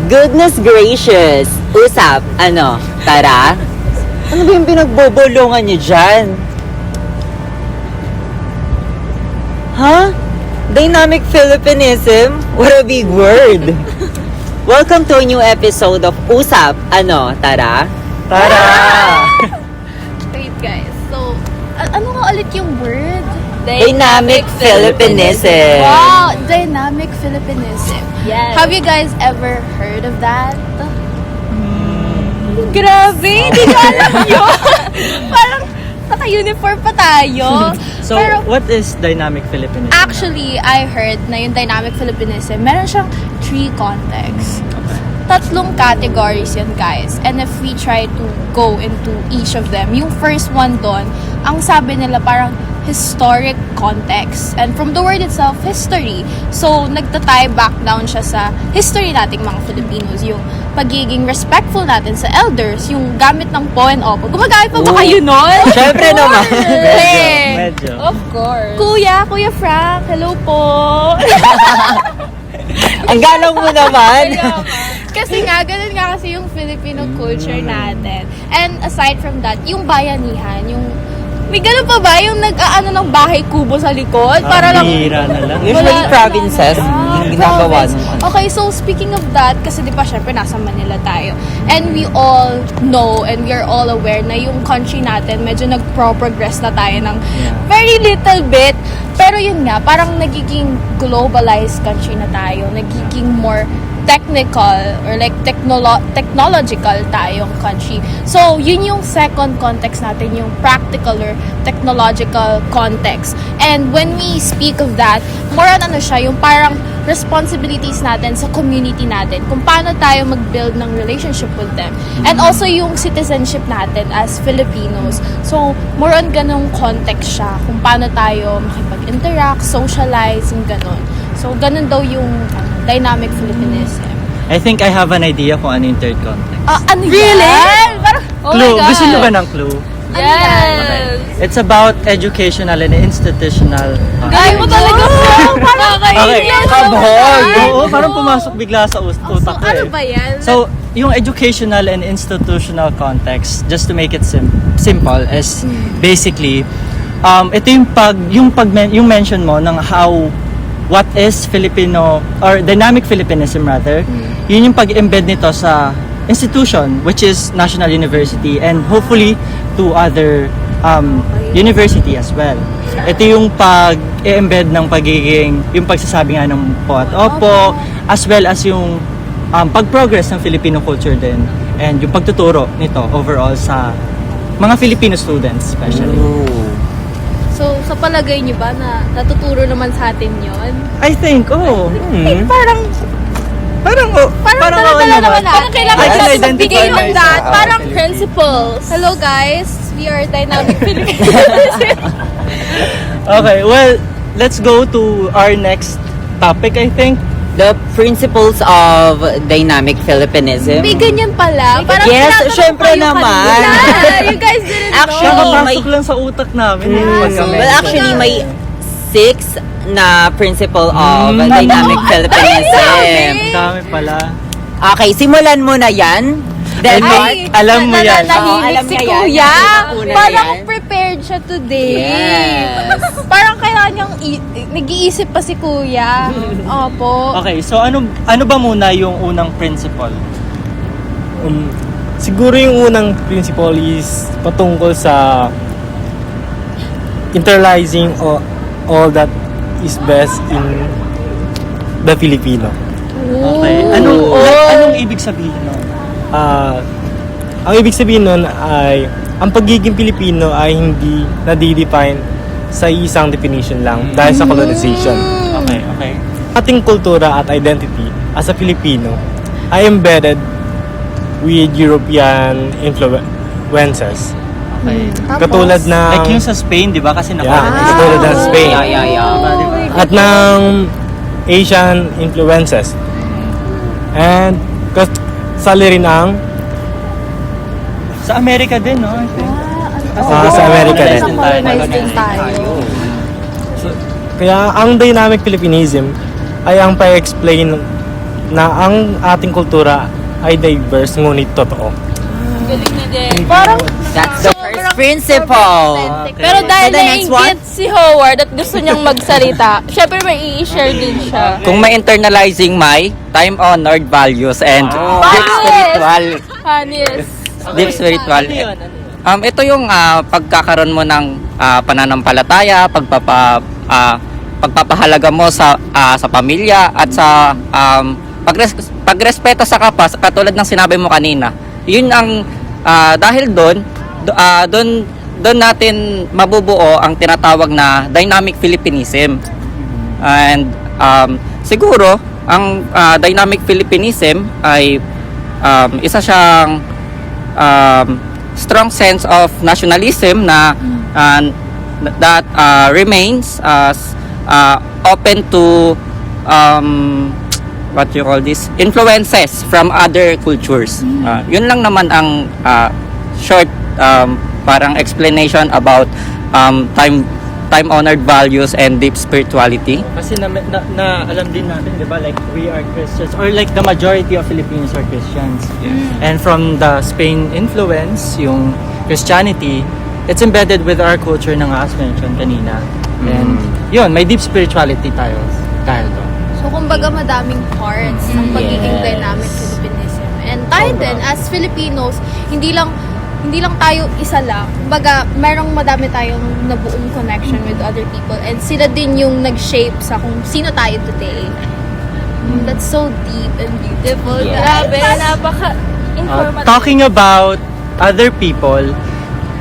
Goodness gracious! Usap, ano? Tara? Ano ba yung pinagbobolongan niyo dyan? Huh? Dynamic Philippinism? What a big word! Welcome to a new episode of Usap, ano? Tara? Tara! Wait guys, so ano nga ulit yung word? Dynamic Philippinism! Wow! Dynamic Philippinism. Yes. Have you guys ever heard of that? Grabe! Hindi ko alam yun! Parang naka-uniform pa tayo. So, Pero what is dynamic Philippinism? actually, I heard na yung dynamic Philippinism, meron siyang 3 contexts. Tatlong categories yan, guys. And if we try to go into each of them, yung first one doon, ang sabi nila parang historic context. And from the word itself, history. So, nagtatay back down siya sa history nating mga Filipinos. Yung pagiging respectful natin sa elders, yung gamit ng po and opo. Gumagamit pa ba kayo nun? Siyempre naman! Medyo. Of course. Kuya Frank, hello po. Ang galang mo naman! Kasi nga, ganun nga kasi yung Filipino culture natin. And aside from that, yung bayanihan, yung may ganun pa ba yung nag-aano ng bahay kubo sa likod? Para lang Bihira na lang. Usually Wala- provinces, yung ginagawa province. nung ano. Okay, so speaking of that, kasi di ba syempre nasa Manila tayo. And we all know and we are all aware na yung country natin medyo nag-progress na tayo ng very little bit. Pero yun nga, parang nagiging globalized country na tayo. Nagiging more technical or like technological tayong country. So, yun yung second context natin, yung practical or technological context. And when we speak of that, more on ano siya, yung parang responsibilities natin sa community natin, kung paano tayo mag-build ng relationship with them. And also yung citizenship natin as Filipinos. So, more on ganong context siya, kung paano tayo makipag-interact, socialize, yung ganon. So, ganun daw yung dynamic Philippinism. I think I have an idea kung ano yung third context. Ano yan? Parang, oh Clue. my God. Gusto niyo ba ng clue? Yes! It's about educational and institutional. Galing mo talaga po! Parang Okay. Kabog! Oo, parang pumasok bigla sa utak ko ano eh. ba yan? So, yung educational and institutional context, just to make it simple, is basically, ito yung mention mo ng how, what is Filipino, or dynamic Philippinism rather, yun yung pag-embed nito sa institution, which is National University, and hopefully to other university as well. Ito yung pag-embed ng pagiging, yung pagsasabi nga ng po at opo, as well as yung pag-progress ng Filipino culture din, and yung pagtuturo nito overall sa mga Filipino students especially. So, sa palagay niyo ba na natuturo naman sa atin yon? I think, Parang dala-dala naman natin. Parang kailangan I can natin identify magbigay ng myself. that. Parang principles. Hello guys, we are Dynamic Filipinos. Okay, well, let's go to our next topic, I think. The principles of dynamic Philippinism. May ganyan pala. Parang Yes, tinatanong syempre ko kayo naman. kanina. You guys didn't Actually, know. Nakapasok lang sa utak namin. Well, actually, may 6 na principle of dynamic Philippinism. Ang dami pala. Okay, simulan mo na yan. Denmark. Alam mo yan. Oo, Nananahimik alam si niya yan. Kuya. Una Parang yan. prepared siya today. Yes. Parang kailangan niyang nag-iisip pa si Kuya. Opo. Okay, so ano ba muna yung unang principle? Siguro yung unang principle is patungkol sa internalizing all that is best in the Filipino. Okay. Anong ibig sabihin nun? Ang ibig sabihin nun ay ang pagiging Pilipino ay hindi nadidefine sa isang definition lang dahil sa colonization. Okay. Ating kultura at identity as a Filipino ay embedded with European influences. Okay. Katulad ng Like yung sa Spain, di ba? Kasi katulad ng Spain. Yeah. At ng Asian influences. And kasali rin ang Sa Amerika din, no? I think. sa Amerika din. Colonized din tayo. Kaya ang dynamic Philippinism ay ang pa-explain na ang ating kultura ay diverse ngunit totoo. Galing na din. Parang That's the first principle. authentic. Pero dahil So the next one? naiingit si Howard at gusto niyang magsalita, syempre may i-share din siya. Kung may internalizing my time-honored values and deep spiritual, Hanis. deep spiritual. Ito yung pagkakaroon mo ng pananampalataya, pagpapahalaga mo sa pamilya at sa pagrespeto sa kapwa, katulad ng sinabi mo kanina. Yun ang dahil doon natin mabubuo ang tinatawag na dynamic Philippinism. And siguro ang dynamic Philippinism ay isa siyang strong sense of nationalism na that remains as open to what you call this, influences from other cultures. Yun lang naman ang short parang explanation about time-honored values and deep spirituality. Kasi na alam din natin, di ba, like we are Christians, or like the majority of Filipinos are Christians. And from the Spain influence, yung Christianity, it's embedded with our culture na nga as mentioned kanina. And yun, may deep spirituality tayo dahil doon. So, kumbaga madaming parts ng pagiging dynamic Philippinism. And tayo din, as Filipinos, hindi lang tayo isa lang. Kumbaga, madami tayong nabuong connection with other people. And sila din yung nag-shape sa kung sino tayo today. That's so deep and beautiful. Grabe, napaka-informative. Talking about other people,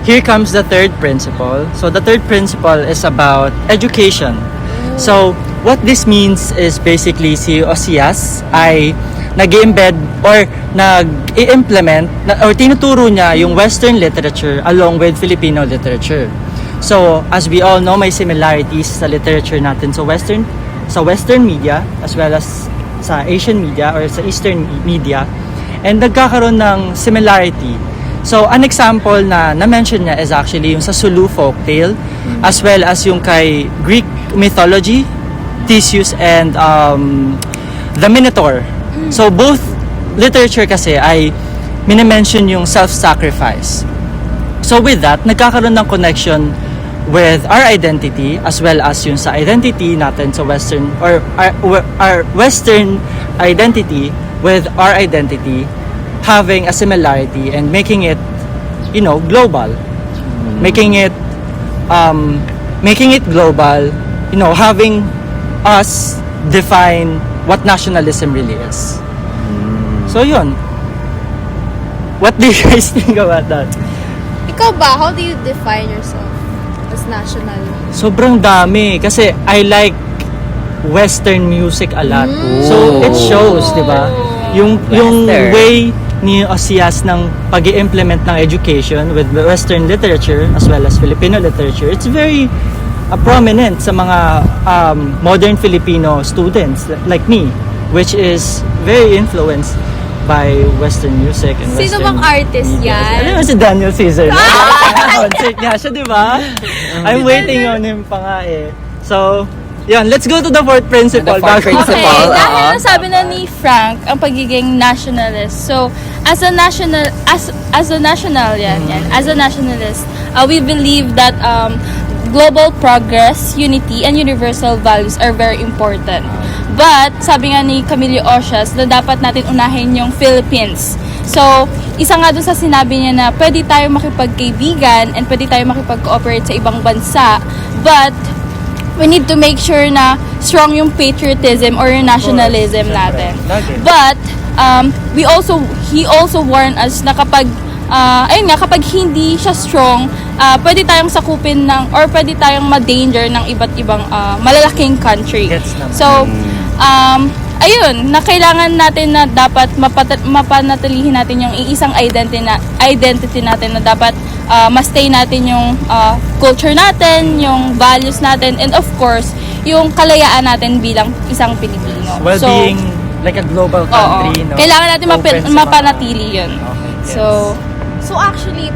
here comes the third principle. So the third principle is about education. So what this means is basically si Osias ay nag-embed or nag-i-implement or tinuturo niya yung Western literature along with Filipino literature. So as we all know, may similarities sa literature natin sa Western media as well as sa Asian media or sa Eastern media, and nagkakaroon ng similarity. So an example na na-mention niya is actually yung sa Sulu folktale as well as yung kay Greek mythology, Theseus and the Minotaur. So both literature kasi ay minimension yung self-sacrifice. So with that, nagkakaroon ng connection with our identity as well as yung sa identity natin sa Western or our Western identity with our identity having a similarity and making it, global. Making it global, having us define what nationalism really is. So yun. What do you guys think about that? Ikaw ba, how do you define yourself as national? Sobrang dami kasi I like Western music a lot. So it shows, 'di ba? Yung Western. way ni Osias ng pag-i-implement ng education with Western literature as well as Filipino literature, it's very prominent sa mga modern Filipino students like me, which is very influenced by Western music and Sino Western bang artist media. yan? Alam mo si Daniel Caesar. Concert niya siya, di ba? I'm waiting on him pa nga eh. So, yun, let's go to the fourth principle. The fourth principle. Okay, dahil nasabi na ni Frank ang pagiging nationalist. So, as a nationalist, we believe that global progress, unity, and universal values are very important. But, sabi nga ni Camilo Osias na dapat natin unahin yung Philippines. So, isa nga doon sa sinabi niya na pwede tayo makipagkaibigan and pwede tayo makipag-cooperate sa ibang bansa. But, we need to make sure na strong yung patriotism or yung nationalism natin. But, he also warned us na kapag hindi siya strong, pwede tayong sakupin or pwede tayong ma-danger ng iba't ibang malalaking country. So, ayun, na kailangan natin na dapat mapanatilihin natin yung iisang identity natin na dapat ma-stay natin yung culture natin, yung values natin, and of course, yung kalayaan natin bilang isang Pilipino. Well, being like a global country, kailangan natin open sa mga- mapanatili yun. Okay, yes. So actually,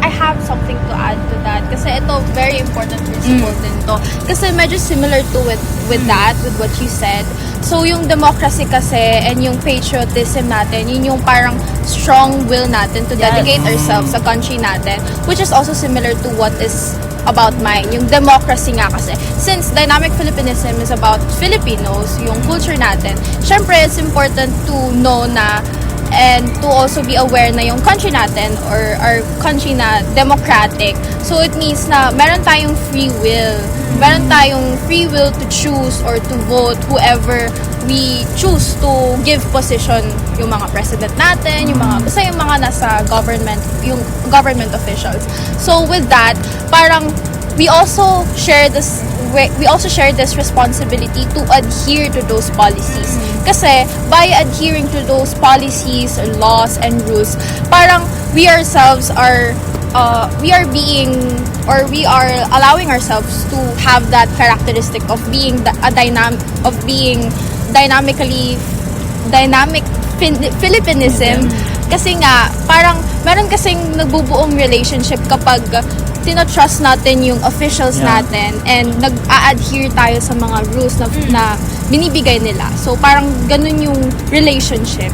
I have have something to add to that. Kasi ito, very important principle din to. Kasi medyo similar to with that, with what you said. So, yung democracy kasi and yung patriotism natin, yun yung parang strong will natin to dedicate ourselves sa country natin, which is also similar to what is about mine, yung democracy nga kasi. Since Dynamic Filipinism is about Filipinos, yung culture natin, syempre it's important to know na and to also be aware na yung country natin or our country na democratic. So it means na meron tayong free will. Meron tayong free will to choose or to vote whoever we choose to give position, yung mga president natin, yung mga basta yung mga nasa government, yung government officials. So with that, parang we also share this responsibility to adhere to those policies. Kasi by adhering to those policies, laws, and rules, parang we ourselves are we are allowing ourselves to have that characteristic of being dynamic Filipinism. Kasi nga parang meron kasing nagbubuong relationship kapag tino-trust natin yung officials natin and nag-a-adhere tayo sa mga rules na binibigay nila. So parang ganun yung relationship.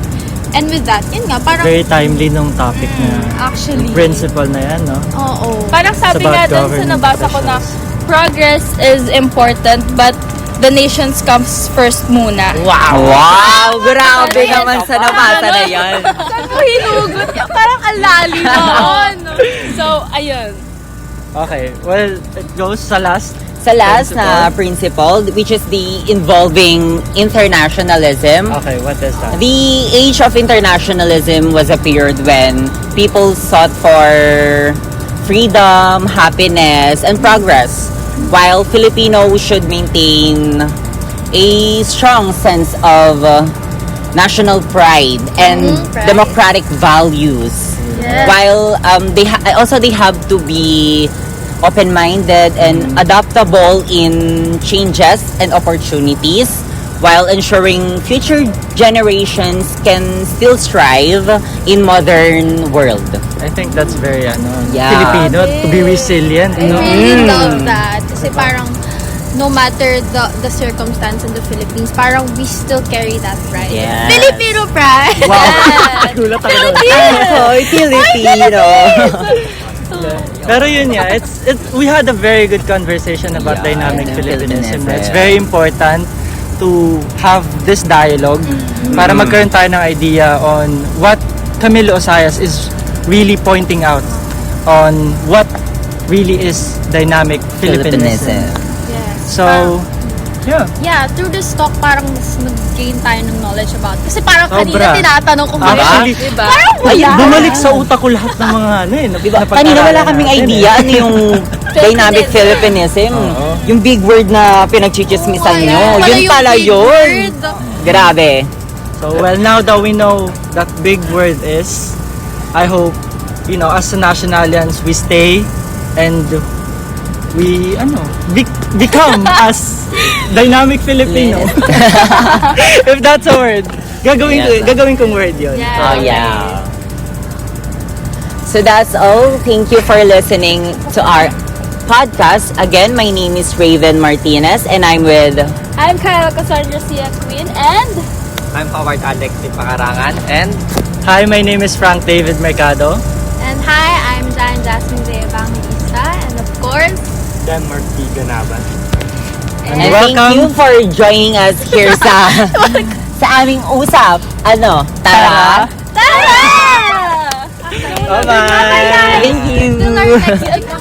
And with that, yun nga, parang Very timely nung topic na actually, principle na yan, no? oo. Parang sabi It's nga about dun sa government nabasa ko na officials. progress is important but the nations comes first muna. Wow! Grabe naman sa nabasa na yan. Saan mo hinugot yan? Parang alali noon. So, ayun. Okay, well, it goes sa last. Sa last na principle, which is the involving internationalism. Okay, what is that? The age of internationalism was a period when people sought for freedom, happiness, and progress, while Filipinos should maintain a strong sense of national pride and Pride. democratic values. Yes. While they have to be open-minded and adaptable in changes and opportunities, while ensuring future generations can still strive in modern world. I think that's very, Yeah. Filipino, to be resilient, I no? really love that. Kasi parang no matter the circumstance in the Philippines, parang we still carry that pride. Yes. Filipino pride! Gulat ako doon. Hoy, Filipino! Pero yun nga, we had a very good conversation about Yeah, dynamic and Filipinism. Filipinism. It's very important to have this dialogue para magkaroon tayo ng idea on what Camilo Osayas is really pointing out on what really is dynamic Filipinism. Yes. So, yeah. Yeah, through this talk, parang mas nag-gain tayo ng knowledge about. Kasi parang kanina Sobra. tinatanong ko Actually, diba? bumalik sa utak ko lahat ng mga Kanina wala kaming idea ano yung dynamic Filipinism. Yung big word na pinagchichismisan nyo. Yun pala yun. Grabe. So, well, now that we know that big word is, I hope, as nationalians, we stay and we, become as dynamic Filipino. If that's a word. Gagawin kong word yun. Oh, yeah. So that's all. Thank you for listening to our podcast. Again, my name is Raven Martinez and I'm with... I'm Kyle Cassandra Sia Queen and I'm Howard Alex Pakarangan and Hi, my name is Frank David Mercado. and hi, I'm Jan Jasmine Zea Bangista and of course, Dan Marti Ganaban. And welcome. thank you for joining us here sa aming usap. Tara! Tara! Bye-bye! Thank you! Till our next